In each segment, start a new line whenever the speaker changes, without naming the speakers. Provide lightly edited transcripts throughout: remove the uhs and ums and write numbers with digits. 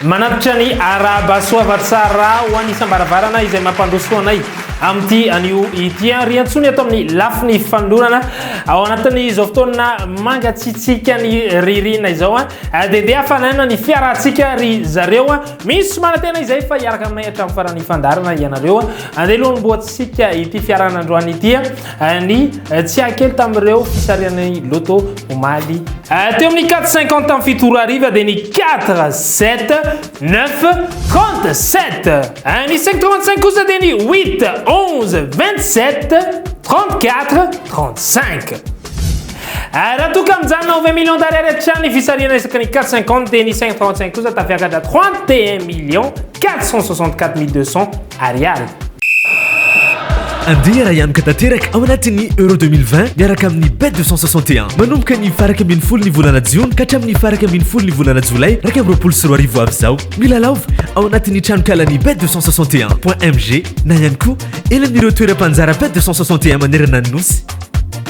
Manapitra ny araba soava tsara ho an'ny isam-baravarana izay mampandroso anay amin'ity anio ity riantsony atao amin'ny lafiny fanolorana ao anatin'ny izao fotoana mangatsitsika ny ririna izao dia hafanana ny fiarantsika ry zareo misy manatena izay fa hiaraka aminay hatramin'ny farany fandarana ianareo andelohany mboatsika ity fiaranandroany ity ny tsy hakely tamin'ireo fisarian'ny loto omaly teo amin'ny 450 amin'ny fitoro ariva dia ny 47 9 37 ny 535 kosa dia ny 8 11 27 34 35 raha toka mijanona 20 millions d'ariary hatrany fisariana isaky ny 450 dia ny 535 kosa tafiakatra 31 millions 464 200 ariary
andeha raha ianaka tanteraka ao anatin'ny euro 2020 miaraka amin'ny bet 261 manomboka ny faraka ambin'ny folo ny volana jiona ka hatramin'ny faraka ambin'ny folo ny volana jolay raika amin'ny roapolo sy roa arivo avy zao milalaova ao anatin'ny tranokalan'ny bet 261.mg na ihany koa elan'ireo toeram-panjara bet 261 manerana ny nosy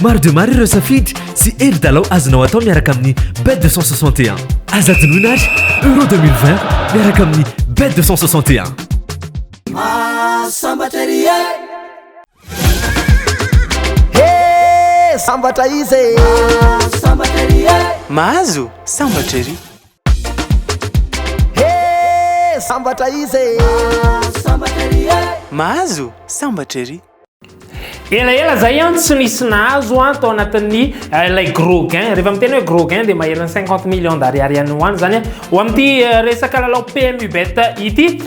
maro de maro ireo safidy sy hery dalao azonao atao miaraka amin'ny bet 261 azadinoina ary euro 2020 miaraka amin'ny bet 261
sambatra izy
mahazo sambatra ery
sambatra izy
mahazo sambatra ery
ela zay tsy nisy nahazo tao anatin'ny ilay gros gain rehefa miteny hoe gros gain dia maherana 50 millions d'ariary ihany ho any zany ho amin'ity resaka lalao PMU bet ity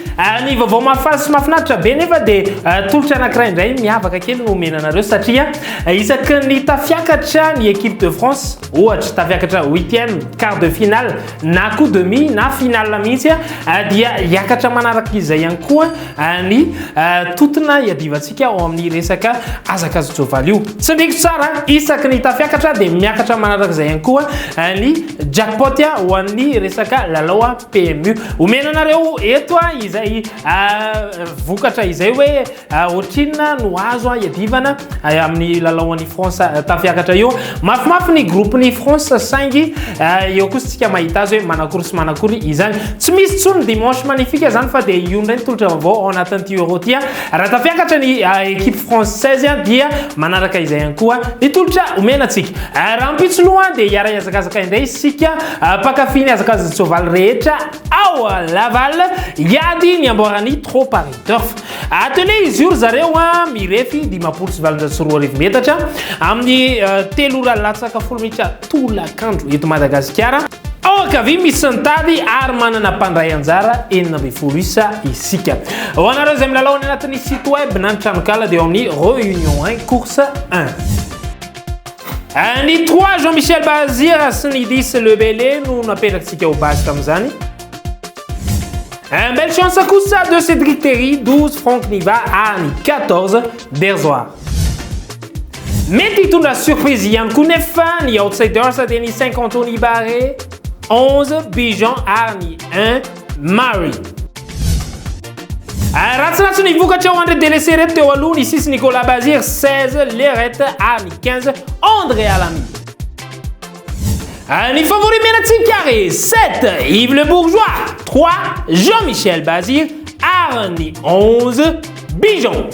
ny vaovao mahafinaritra be nefa dia tolotra anankiray indray miavaka kely no omenanareo satria isaky ny tafiakatra ny équipe de France ohatra tafiakatra 8e quart de finale na coup demi na finale mihitsy dia hiakatra manaraka izay ihany koa ny totona iadivantsika ao amin'ny resaka azakazo jovaly io tsy ndriko tsara isaky ny tafiakatra dia miakatra manaraka izay ihany koa ny jackpot ho an'ny resaka lalao PMU omenanareo eto izay vokatra izay hoe ohatrinona no azo iadivana amin'ny lalaoan'ny France tafiakatra io mafimafy ny groupe ny France saingy eo kosa tsika mahita azy hoe manakory sy manakory izany tsy misy tsony dimanche magnifique zany fa dia io ndray tolotra vaovao ao anatin'ity euro ty raha tafiakatra ny équipe française dia manaraka izay ihany koa ny tolotra omenantsika raha mpitsoloha dia hiara iazakazaka indray isika pakafiny azakazy tsovaly rehetra ao Laval iady ny amboarany trop Paris turf atelier izy io zareo mirefy 524 metatra amin'ny telo ora latsaka folo minitra tolakandro eto Madagasikara ao akavy misy nitady ary manana mpandray anjara 40 isa isika ho anareo izay milalao any anatin'ny site web na ny tranokala dia ao amin'ny réunion 1 course 1 ny 3 Jean-Michel Bazir sy ny 10 Lebele no napetrakantsika ho base tamin'izany belle chance kosa de Cédric Terry 12 Franck Niva ary 14 Derzoir mety hitondra surprise ihany koa nefa ny outsiders dia ny 5 Anthony Barré 11 Bijan ary 1 Marie ratsiratsy ny vokatra ho André Delesseret teo aloha ny 6 Nicolas Bazir 16 Lerette ary 15 André Alamy ny favori menatsika ary 7 Yves Le Bourgeois 3 Jean-Michel Bazir ary 11 Bijan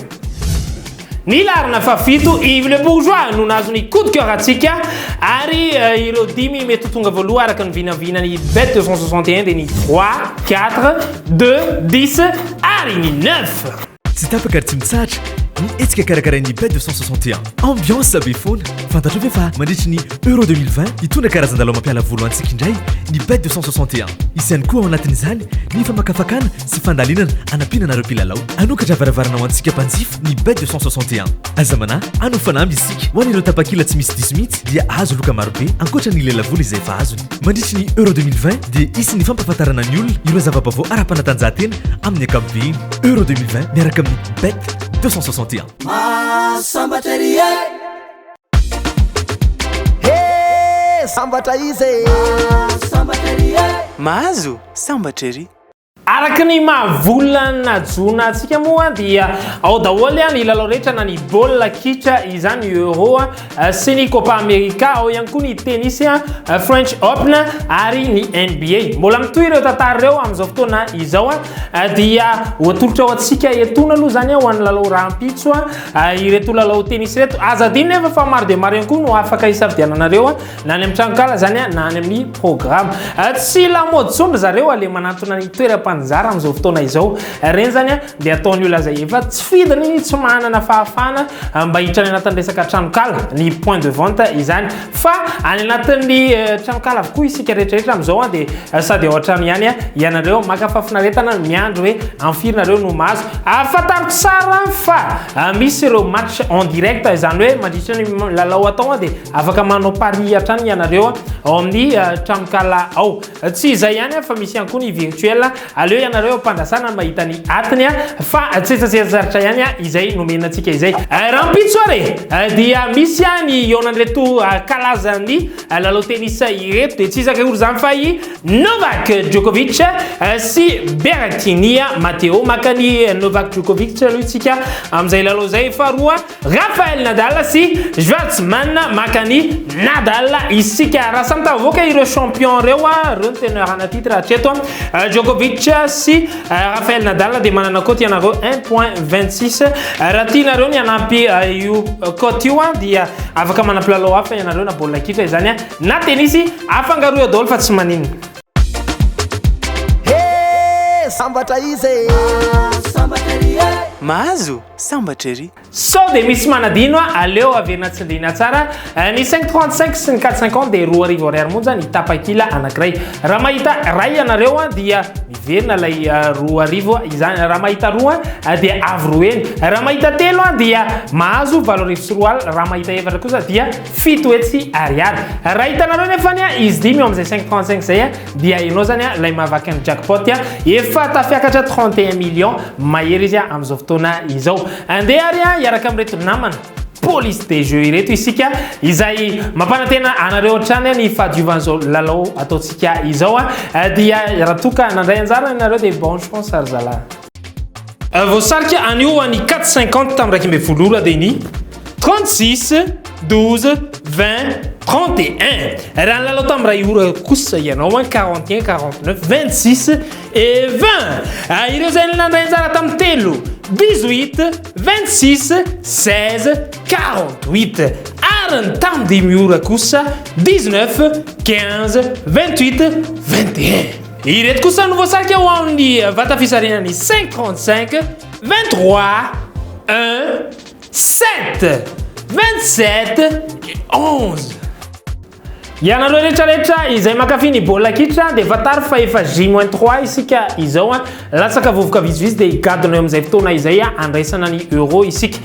ny larina fafito Yves Le Bourgeois no nazo ny coup de cœur atsika ary ireo 10 mety tonga voaloha araka ny vinavinany bet 261 dia ny 3 4 2 10 ary ny 9
tsy tapaka ary tsy mitsatra ny etsika karakarain'ny bet 261 ambiance be foana fantatra ve fa mandritry ny euro 2020 hitondra karazan-dalao mampiala volo antsika indray ny bet 261 isyany koa ao anatin'izany ny famakafakana sy fandalinana anampiananareo mpilalao anokatra varavaranao antsika mpanjifa ny bet 261 azamana anofanamby isika ho an'ireo tapakila tsy misy diso mihitsy dia azo loka marobe ankoatra ny lelavolo izay efa azony mandritry ny euro 2020 dia isy ny fampahafantarana ny olona ireo zava-baovao ara-panatanjahantena amin'ny ankapobeny euro 2020 miaraka amin'ny bet 261
sambatra izy
mahazo sambatra ery
araka ny mahavolana jona atsika moa dia ao daholy ny lalao rehetra na ny baolina kitra izany euro sy ny copa america ao ihany koa ny tennis french open ary ny nba mbola mitoy ireo tantara ireo amin'izao fotoana izao dia hoatolotra ao atsika etona aloha zany ho an'ny lalao rahampitso ireto lalao tennis reto azadiny nefa fa maro dia maro ihany koa no afaka hisafidiananareo na ny amin'ny tranokala zany na ny amin'ny programme tsy lamody sondra zareo le manatona ny toeram-panjara amin'izao fotoana izao reny zany dia ataony olona zay efa tsy fidiny tsy manana fahafana mba hitrany anatin'ny resaka tranokala ny point de vente izany fa any anatin'ny tranokala avokoa isika rehetrarehetra amin'izao dia sady ao an-trano ihany ianareo maka fafinaretana miandro hoe amfirinareo no mahazo afataro tsara fa misy ireo match en direct izany hoe mandritra ny lalao atao dia afaka manao pari hatrany ianareo ao amin'ny tranokala ao tsy izay ihany fa misy ihany koa ny virtuel aleo ianareo mpandasana mahita ny atiny fa tsetsatsetsaratra ihany izay nomenantsika izay rahampitso are dia misy ny ionan'ireto kalazany lalao tennis ireto dia tsy izaka ory zany fa i Novak Djokovic sy Berrettini Matteo maka ny Novak Djokovic aloha isika amin'izay lalao zay faharoa Rafael Nadal sy Schwartzman maka ny Nadal isika raha samy tavoaka ireo champion reo reo ny teneur ana titre hatreto Djokovic sy Rafael Nadal dia manana koty ianareo 1.26 raha tianareo ny anampy io koty io dia afaka manampy lalao hafa ianareo na baolina kitra izany na tennis afangaro io daholo fa tsy manino
sambatra izy
mahazo sambatra ery
sao dia misy manadino aleo averina tsindrina tsara ny 535 sy ny 450 dia roa arivo ariary monja ny tapakila anankiray raha mahita ray ianareo dia miverina lay roa arivo izany raha mahita roa dia avy roeny raha mahita telo dia mahazo valo arivo sy roa aly raha mahita efatra kosa dia fito hetsy ariary raha hitanareo nefany izy dimy eo amin'izay 535 zay dia ianao zany lay mahavaky ny jackpot efa tafiakatra 31 millions mahery izy amin'izao fotoana izao andeha ary iaraka amin'ireto namana police des jeux ireto isika izay mampanantena anareo hatrany ny fahadiovan'izao lalao ataontsika izao dia raha toka nandray anjara anareo dia bon chance ary zalahy voasarika anio ny 450 tamin'ny raiky amby folo ora dia ny 36 12 20 31 raha ny lalao tamin'ny ray ora kosa ianao 41 49 26 et 20 ireo zay nandray anjara tamin'ny telo 18 26 16 48 arany tamin'ny dimy ora kosa 19 15 28 21 ireto kosa no voasarika ho amin'ny vata fisarinany 535 23 1 7 27 et 11 ianareo rehetrarehetra izay makafy ny baolina kitra dia vatary fa efa J-3 isika izao latsaka vovoka vitsivitsy dia higadona eo amin'izay fotoana izay andraisana ny euro isika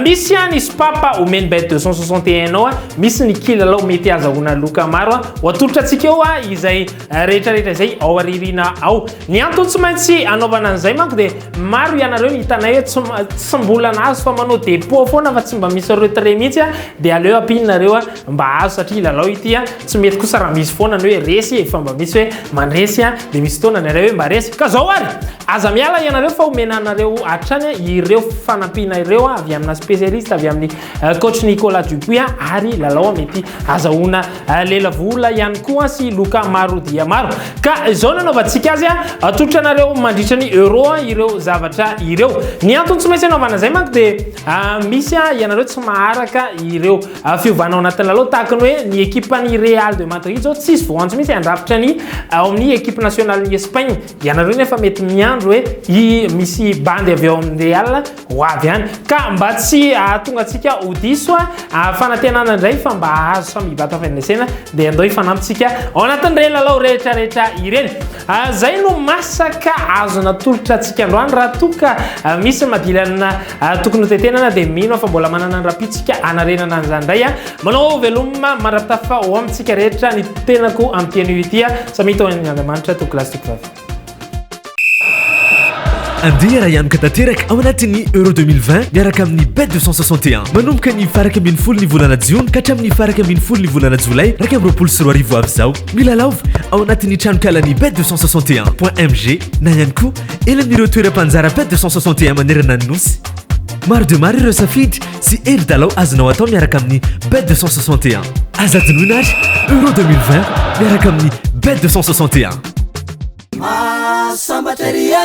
misy ny spapa omeny bet 261 ao misy ny kilalao mety azahoana loka maro hoatolotra antsika eo izay rehetrarehetra izay ao aririna ao ny antony tsy maintsy anaovana an'izay manko dia maro ianareo ny hitanay hoe tsy mbola nazo fa manao dépôt foana fa tsy mba misy retrait mihitsy dia aleo ampinareo mba azo satria lalao ity tsy mety kosa raha misy foana ny hoe resy efa mba misy hoe mandresy dia misy fotoana nareo hoe mba resy ka zao ary aza miala ianareo fa omenanareo hatrany ireo fanampiana ireo avy amina spécialiste avy amin'ny coach Nicolas Dupuis ary lalao mety azahoana lela vola ihany koa sy loka maro dia maro ka izao nanaovantsika azy atolotra anareo mandritra ny euro ireo zavatra ireo ny antony tsy maintsy anaovana zay manko dia misy ianareo tsy maharaka ireo fiovana ao anatin'ny lalao tahaka ny hoe ny ekipa ny Real de Madrid zao tsisy voanjo mihitsy andrafitra ny ao amin'ny ekipe nationale ny Espagne ianareo nefa mety miandro hoe misy bandy avy ao amin'ny Real ho avy any ka mba tsy tonga antsika ho diso fanantenana indray fa mba azo samy hibata fahanesena dia andao ifanampitsika ao anatin'ireny lalao rehetrarehetra ireny zay no masaka azo natolotra antsika androany raha toka misy madilana tokony hotetenana dia mino fa mbola manana ny rapitsika anarenana an'izany indray manao veloma marapitafa ao amintsika rehetra ny tenako amin'ny piano ity samy hitao ny Andriamanitra to classique vavy
andeha raha ihany ka tanteraka ao anatin'ny euro 2020 miaraka amin'ny bet 261 manomboka ny faraka ambin'ny folo ny volana jiona ka hatramin'ny faraka ambin'ny folo ny volana jolay raika amin'ny roapolo sy roa arivo avy zao milalaova ao anatin'ny tranokalan'ny bet 261.mg na ihany koa elan'ireo toeram-panjara bet 261 manerana ny nosy maro de maro ireo safidy sy hery-dalao azonao atao miaraka amin'ny bet 261 azadinoina ary euro 2020 miaraka amin'ny bet 261
Sambateria